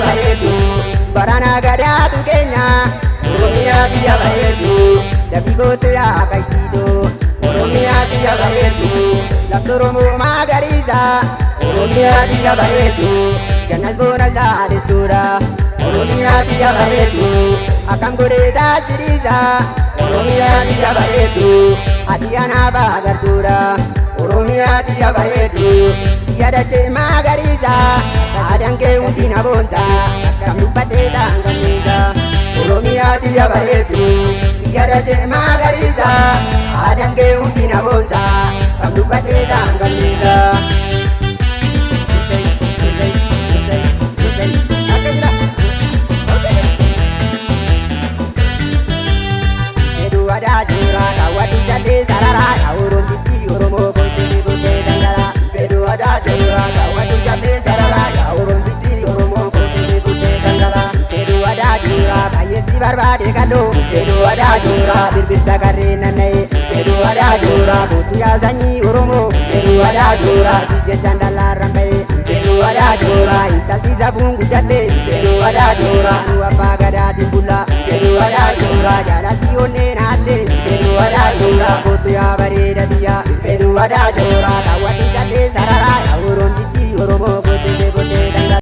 bareedu barana gadaatu keenya Oromiyaa biyya bareedu dafii gootu yaa qayyiido Oromiyaa biyya bareedu lafti Oromoo magariisa Oromiyaa biyya bareedu gannas boonas laalessuudha Oromiyaa biyya bareedu akkam godhee taasiriisa Oromiyaa biyya bareedu ati anaaf agartuudha Oromiyaa biyya bareedu biyya dachee magariisa aadaan kee hundi na boonsa kam dubbadhee taanganniisa Oromiyaa biyya bareedu biyya dachee magariisa aadaan kee hundi na boonsa kam dubbadhee taanganniisa. Jura kawatu jalli sarara Oromoon bitti Oromoo kootee kootee dangala Fedhu aadaa jura kawatu jalli sarara Oromoon bitti Oromoo kootee kootee dangala Fedhu aadaa jura baay'ee si barbaade kallo Fedhu aadaa jura birbirsa garree nanna'e Fedhu aadaa jura kootu yaa sanyii Oromoo Fedhu aadaa jura jechaan dallaarraan ba'e Fedhu aadaa jura intalti safuun guddatte Fedhu aadaa jura nu abbaa gadaatiin bulla Fedhu aadaa jura jaalatti onnee